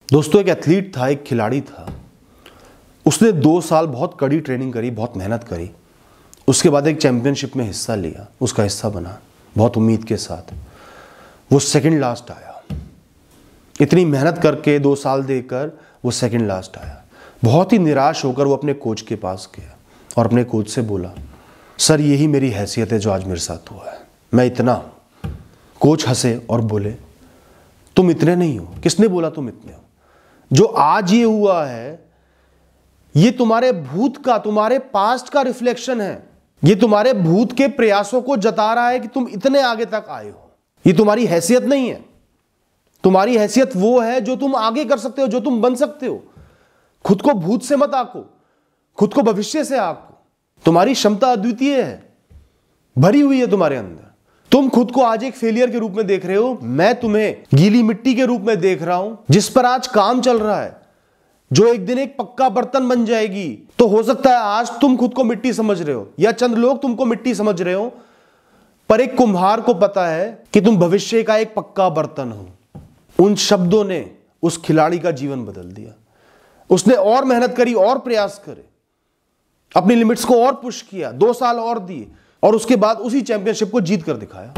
दोस्तों, एक एथलीट था, एक खिलाड़ी था। उसने 2 साल बहुत कड़ी ट्रेनिंग करी, बहुत मेहनत करी। उसके बाद एक चैंपियनशिप में हिस्सा लिया, उसका हिस्सा बना बहुत उम्मीद के साथ। वो सेकंड लास्ट आया। इतनी मेहनत करके 2 साल देकर वो सेकंड लास्ट आया। बहुत ही निराश होकर वो अपने कोच के पास गया और अपने कोच से बोला, सर यही मेरी हैसियत है जो आज मेरे साथ हुआ है, मैं इतना हूं। कोच हंसे और बोले, तुम इतने नहीं हो। किसने बोला तुम इतने हो? जो आज ये हुआ है ये तुम्हारे भूत का, तुम्हारे पास्ट का रिफ्लेक्शन है। ये तुम्हारे भूत के प्रयासों को जता रहा है कि तुम इतने आगे तक आए हो। ये तुम्हारी हैसियत नहीं है। तुम्हारी हैसियत वो है जो तुम आगे कर सकते हो, जो तुम बन सकते हो। खुद को भूत से मत आको, खुद को भविष्य से आको। तुम्हारी क्षमता अद्वितीय है, भरी हुई है तुम्हारे अंदर। तुम खुद को आज एक फेलियर के रूप में देख रहे हो, मैं तुम्हें गीली मिट्टी के रूप में देख रहा हूं जिस पर आज काम चल रहा है, जो एक दिन एक पक्का बर्तन बन जाएगी। तो हो सकता है आज तुम खुद को मिट्टी समझ रहे हो या चंद लोग तुमको मिट्टी समझ रहे हो, पर एक कुम्हार को पता है कि तुम भविष्य का एक पक्का बर्तन हो। उन शब्दों ने उस खिलाड़ी का जीवन बदल दिया। उसने और मेहनत करी और प्रयास करे, अपनी लिमिट्स को और पुश किया, 2 साल और दिए और उसके बाद उसी चैंपियनशिप को जीत कर दिखाया।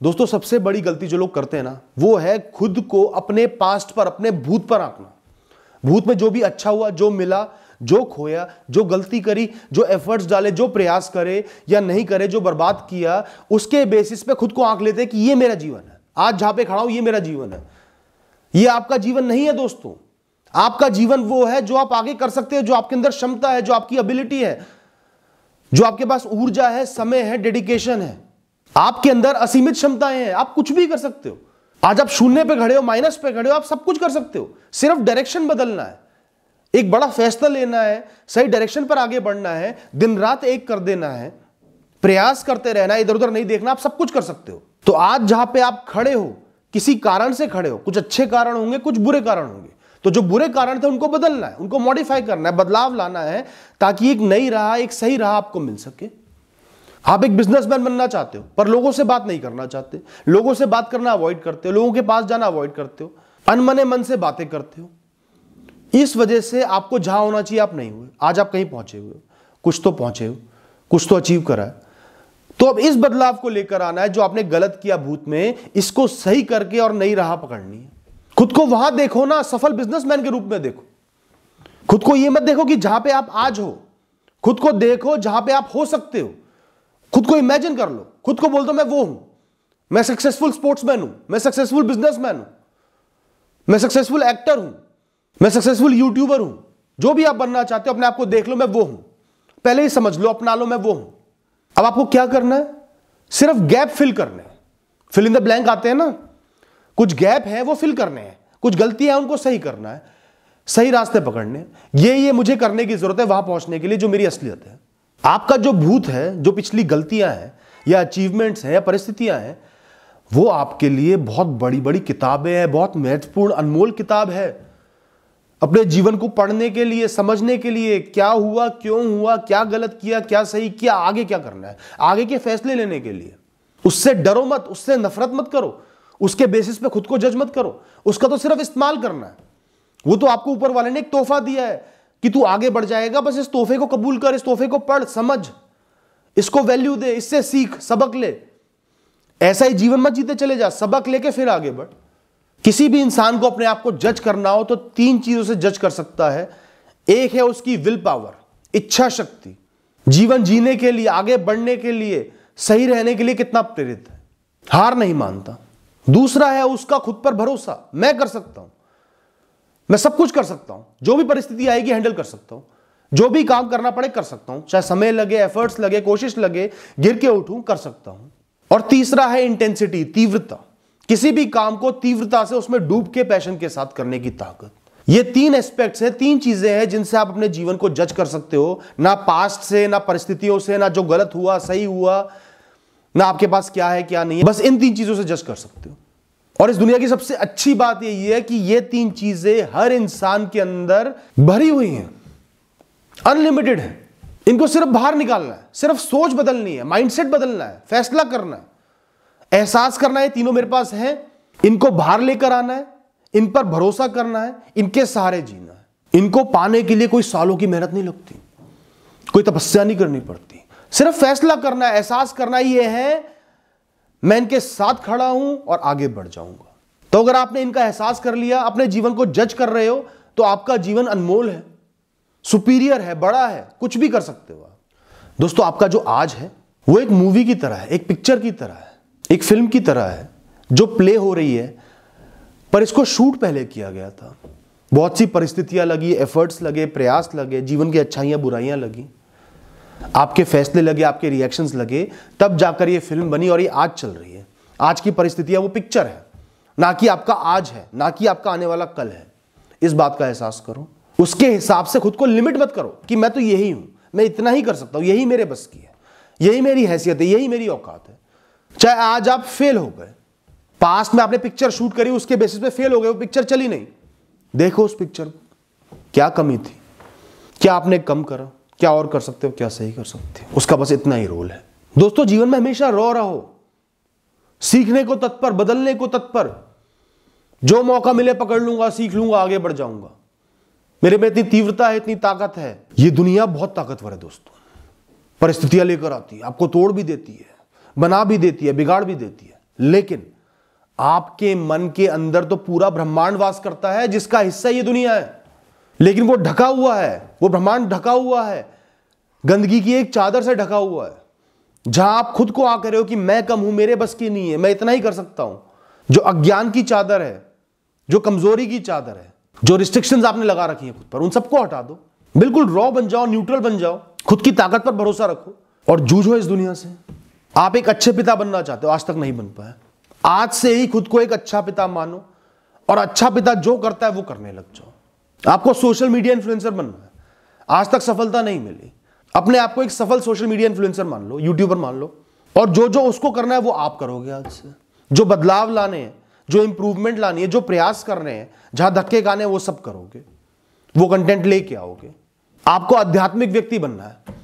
दोस्तों, सबसे बड़ी गलती जो लोग करते हैं ना, वो है खुद को अपने पास्ट पर, अपने भूत पर आंकना। भूत में जो भी अच्छा हुआ, जो मिला, जो खोया, जो गलती करी, जो एफर्ट्स डाले, जो प्रयास करे या नहीं करे, जो बर्बाद किया, उसके बेसिस पे खुद को आंक लेते हैं कि ये मेरा जीवन है। आज जहां पे खड़ा हूं ये मेरा जीवन है। ये आपका जीवन नहीं है दोस्तों। आपका जीवन वो है जो आप आगे कर सकते हो, जो आपके अंदर क्षमता है, जो आपकी एबिलिटी है, जो आपके पास ऊर्जा है, समय है, डेडिकेशन है। आपके अंदर असीमित क्षमताएं हैं, आप कुछ भी कर सकते हो। आज आप शून्य पे खड़े हो, माइनस पे खड़े हो, आप सब कुछ कर सकते हो। सिर्फ डायरेक्शन बदलना है, एक बड़ा फैसला लेना है, सही डायरेक्शन पर आगे बढ़ना है, दिन रात एक कर देना है, प्रयास करते रहना है, इधर उधर नहीं देखना, आप सब कुछ कर सकते हो। तो आज जहां पे आप खड़े हो, किसी कारण से खड़े हो। कुछ अच्छे कारण होंगे, कुछ बुरे कारण होंगे। तो जो बुरे कारण थे उनको बदलना है, उनको मॉडिफाई करना है, बदलाव लाना है, ताकि एक नई राह, एक सही राह आपको मिल सके। आप एक बिजनेसमैन बनना चाहते हो पर लोगों से बात नहीं करना चाहते, लोगों से बात करना अवॉइड करते हो, लोगों के पास जाना अवॉइड करते हो, अनमने मन से बातें करते हो। इस वजह से आपको जहां होना चाहिए आप नहीं हुए। आज आप कहीं पहुंचे हुए हो, कुछ तो पहुंचे हो, कुछ तो अचीव करा है। तो अब इस बदलाव को लेकर आना है, जो आपने गलत किया भूत में, इसको सही करके और नई राह पकड़नी है। खुद को वहां देखो ना, सफल बिजनेसमैन के रूप में देखो। खुद को यह मत देखो कि जहां पे आप आज हो, खुद को देखो जहां पे आप हो सकते हो। खुद को इमेजिन कर लो, खुद को बोल दो मैं वो हूं, मैं सक्सेसफुल स्पोर्ट्समैन हूं, मैं सक्सेसफुल बिजनेसमैन हूं, मैं सक्सेसफुल एक्टर हूं, मैं सक्सेसफुल यूट्यूबर हूं। जो भी आप बनना चाहते हो अपने आप को देख लो, मैं वो हूं। पहले ही समझ लो, अपना लो, मैं वो हूं। अब आपको क्या करना है? सिर्फ गैप फिल करने हैं। फिल इन द ब्लैंक आते हैं ना, कुछ गैप है वो फिल करने हैं, कुछ गलतियां हैं उनको सही करना है, सही रास्ते पकड़ने। ये मुझे करने की जरूरत है वहां पहुंचने के लिए जो मेरी असलियत है। आपका जो भूत है, जो पिछली गलतियां हैं या अचीवमेंट्स हैं या परिस्थितियां हैं, वो आपके लिए बहुत बड़ी बड़ी किताबें हैं, बहुत महत्वपूर्ण अनमोल किताब है। अपने जीवन को पढ़ने के लिए, समझने के लिए, क्या हुआ, क्यों हुआ, क्या गलत किया, क्या सही किया, आगे क्या करना है, आगे के फैसले लेने के लिए। उससे डरो मत, उससे नफरत मत करो, उसके बेसिस पे खुद को जज मत करो। उसका तो सिर्फ इस्तेमाल करना है। वो तो आपको ऊपर वाले ने एक तोहफा दिया है कि तू आगे बढ़ जाएगा, बस इस तोहफे को कबूल कर, इस तोहफे को पढ़, समझ, इसको वैल्यू दे, इससे सीख, सबक ले। ऐसा ही जीवन मत जीते चले जा, सबक लेके फिर आगे बढ़। किसी भी इंसान को अपने आप को जज करना हो तो 3 चीजों से जज कर सकता है। एक है उसकी विल पावर, इच्छा शक्ति, जीवन जीने के लिए, आगे बढ़ने के लिए, सही रहने के लिए कितना प्रेरित है, हार नहीं मानता। दूसरा है उसका खुद पर भरोसा, मैं कर सकता हूं, मैं सब कुछ कर सकता हूं, जो भी परिस्थिति आएगी हैंडल कर सकता हूं, जो भी काम करना पड़े कर सकता हूं, चाहे समय लगे, एफर्ट्स लगे, कोशिश लगे, गिर के उठूं, कर सकता हूं। और तीसरा है इंटेंसिटी, तीव्रता, किसी भी काम को तीव्रता से, उसमें डूब के पैशन के साथ करने की ताकत। ये 3 एस्पेक्ट्स हैं, 3 चीजें हैं जिनसे आप अपने जीवन को जज कर सकते हो। ना पास्ट से, ना परिस्थितियों से, ना जो गलत हुआ, सही हुआ, ना आपके पास क्या है क्या नहीं है, बस इन 3 चीजों से जज कर सकते हो। और इस दुनिया की सबसे अच्छी बात यही है कि ये 3 चीजें हर इंसान के अंदर भरी हुई हैं, अनलिमिटेड है। इनको सिर्फ बाहर निकालना है, सिर्फ सोच बदलनी है, माइंडसेट बदलना है, फैसला करना है, एहसास करना है, तीनों मेरे पास है। इनको बाहर लेकर आना है, इन पर भरोसा करना है, इनके सहारे जीना है। इनको पाने के लिए कोई सालों की मेहनत नहीं लगती, कोई तपस्या नहीं करनी पड़ती, सिर्फ फैसला करना है, एहसास करना ही है मैं इनके साथ खड़ा हूं और आगे बढ़ जाऊंगा। तो अगर आपने इनका एहसास कर लिया, अपने जीवन को जज कर रहे हो, तो आपका जीवन अनमोल है, सुपीरियर है, बड़ा है, कुछ भी कर सकते हो आप। दोस्तों, आपका जो आज है वो एक मूवी की तरह है, एक पिक्चर की तरह है, एक फिल्म की तरह है जो प्ले हो रही है, पर इसको शूट पहले किया गया था। बहुत सी परिस्थितियां लगी, एफर्ट्स लगे, प्रयास लगे, जीवन की अच्छाइयां बुराइयां लगी, आपके फैसले लगे, आपके रिएक्शंस लगे, तब जाकर ये फिल्म बनी और ये आज चल रही है। आज की परिस्थितियां वो पिक्चर है, ना कि आपका आज है, ना कि आपका आने वाला कल है। इस बात का एहसास करो, उसके हिसाब से खुद को लिमिट मत करो कि मैं तो यही हूं, मैं इतना ही कर सकता हूं, यही मेरे बस की है, यही मेरी हैसियत है, यही मेरी औकात है। चाहे आज आप फेल हो गए, पास्ट में आपने पिक्चर शूट करी, उसके बेसिस पे फेल हो गए, वो पिक्चर चली नहीं, देखो उस पिक्चर को, क्या कमी थी, क्या आपने कम करा, क्या और कर सकते हो, क्या सही कर सकते हो, उसका बस इतना ही रोल है। दोस्तों, जीवन में हमेशा रो रहो, सीखने को तत्पर, बदलने को तत्पर, जो मौका मिले पकड़ लूंगा, सीख लूंगा, आगे बढ़ जाऊंगा, मेरे में इतनी तीव्रता है, इतनी ताकत है। ये दुनिया बहुत ताकतवर है दोस्तों, परिस्थितियां लेकर आती है, आपको तोड़ भी देती है, बना भी देती है, बिगाड़ भी देती है, लेकिन आपके मन के अंदर तो पूरा ब्रह्मांड वास करता है जिसका हिस्सा ये दुनिया है। लेकिन वो ढका हुआ है, वो ब्रह्मांड ढका हुआ है, गंदगी की एक चादर से ढका हुआ है, जहां आप खुद को आकर रहे हो कि मैं कम हूं, मेरे बस की नहीं है, मैं इतना ही कर सकता हूं। जो अज्ञान की चादर है, जो कमजोरी की चादर है, जो रिस्ट्रिक्शंस आपने लगा रखी है खुद पर, उन सबको हटा दो, बिल्कुल रॉ बन जाओ, न्यूट्रल बन जाओ, खुद की ताकत पर भरोसा रखो और जूझो इस दुनिया से। आप एक अच्छे पिता बनना चाहते हो, आज तक नहीं बन पाए, आज से ही खुद को एक अच्छा पिता मानो और अच्छा पिता जो करता है वो करने लग जाओ। आपको सोशल मीडिया इन्फ्लुएंसर बनना है, आज तक सफलता नहीं मिली, अपने आप को एक सफल सोशल मीडिया इन्फ्लुएंसर मान लो, यूट्यूबर मान लो, और जो जो उसको करना है वो आप करोगे। आज से जो बदलाव लाने हैं, जो इंप्रूवमेंट लानी है, जो प्रयास कर रहे हैं, जहां धक्के खाने हैं, वो सब करोगे, वो कंटेंट लेके आओगे। आपको आध्यात्मिक व्यक्ति बनना है।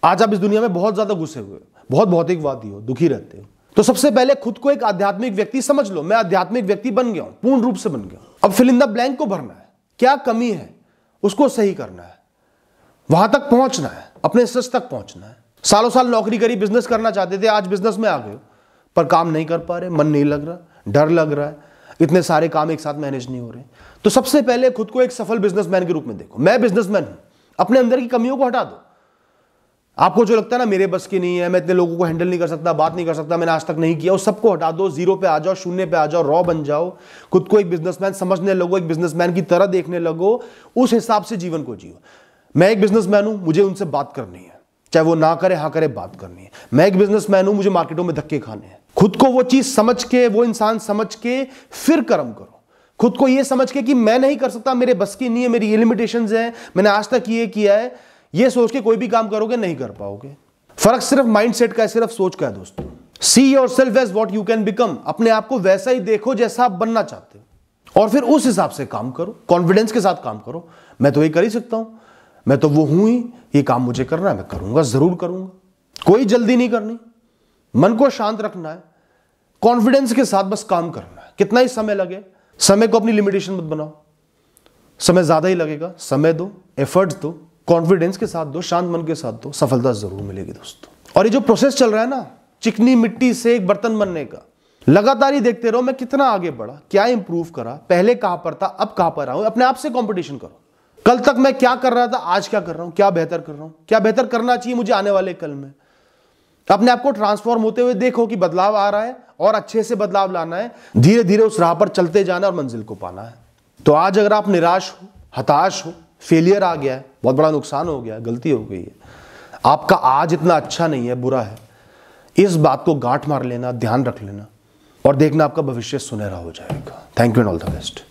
आज आप इस दुनिया में बहुत ज्यादा घुसे हुए, बहुत भौतिकवादी हो, दुखी रहते हो, तो सबसे पहले खुद को एक आध्यात्मिक व्यक्ति समझ लो। मैं आध्यात्मिक व्यक्ति बन गया हूं, पूर्ण रूप से बन गया हूं। अब फिल इन द ब्लैंक को भरना है, क्या कमी है उसको सही करना है, वहां तक पहुंचना है, अपने सच तक पहुंचना है। सालों साल नौकरी करी, बिजनेस करना चाहते थे, आज बिजनेस में आ गए, पर काम नहीं कर पा रहे, मन नहीं लग रहा, डर लग रहा है, इतने सारे काम एक साथ मैनेज नहीं हो रहे। तो सबसे पहले खुद को एक सफल बिजनेसमैन के रूप में देखो। मैं बिजनेसमैन हूं, अपने अंदर की कमियों को हटा दो। आपको जो लगता है ना मेरे बस की नहीं है, मैं इतने लोगों को हैंडल नहीं कर सकता, बात नहीं कर सकता, मैंने आज तक नहीं किया, उस सबको हटा दो, जीरो पे आ जाओ, शून्य पे आ जाओ, रॉ बन जाओ, खुद को एक बिजनेसमैन समझने लगो, एक बिजनेसमैन की तरह देखने लगो, उस हिसाब से जीवन को जियो। मैं एक बिजनेसमैन हूं, मुझे उनसे बात करनी है, चाहे वो ना करे हाँ करे, बात करनी है। मैं एक बिजनेसमैन हूं, मुझे मार्केटों में धक्के खाने हैं। खुद को वो चीज समझ के, वो इंसान समझ के फिर कर्म करो। खुद को ये समझ के कि मैं नहीं कर सकता, मेरे बस की नहीं है, मेरी ये लिमिटेशंस हैं, मैंने आज तक ये किया है, ये सोच के कोई भी काम करोगे नहीं कर पाओगे। फर्क सिर्फ माइंडसेट का है, सिर्फ सोच का है दोस्तों। See yourself as what you can become. अपने आप को वैसा ही देखो जैसा आप बनना चाहते हो और फिर उस हिसाब से काम करो, कॉन्फिडेंस के साथ काम करो। मैं तो ये कर ही सकता हूं, मैं तो वो हूं ही, ये काम मुझे करना है, मैं करूंगा, जरूर करूंगा। कोई जल्दी नहीं करनी, मन को शांत रखना है, कॉन्फिडेंस के साथ बस काम करना है। कितना ही समय लगे, समय को अपनी लिमिटेशन मत बनाओ। समय ज्यादा ही लगेगा, समय दो, एफर्ट्स दो, कॉन्फिडेंस के साथ दो, शांत मन के साथ दो, सफलता जरूर मिलेगी दोस्तों। और ये जो प्रोसेस चल रहा है ना, चिकनी मिट्टी से एक बर्तन बनने का, लगातार ही देखते रहो मैं कितना आगे बढ़ा, क्या इंप्रूव करा, पहले कहां पर था, अब कहां पर आऊं। अपने आप से कंपटीशन करो, कल तक मैं क्या कर रहा था, आज क्या कर रहा हूं, क्या बेहतर कर रहा हूं, क्या बेहतर करना चाहिए मुझे आने वाले कल में। अपने आप को ट्रांसफॉर्म होते हुए देखो कि बदलाव आ रहा है और अच्छे से बदलाव लाना है, धीरे धीरे उस राह पर चलते जाना और मंजिल को पाना है। तो आज अगर आप निराश हो, हताश हो, फेलियर आ गया है, बहुत बड़ा नुकसान हो गया, गलती हो गई है, आपका आज इतना अच्छा नहीं है, बुरा है, इस बात को गांठ मार लेना, ध्यान रख लेना और देखना आपका भविष्य सुनहरा हो जाएगा। Thank you and all the best.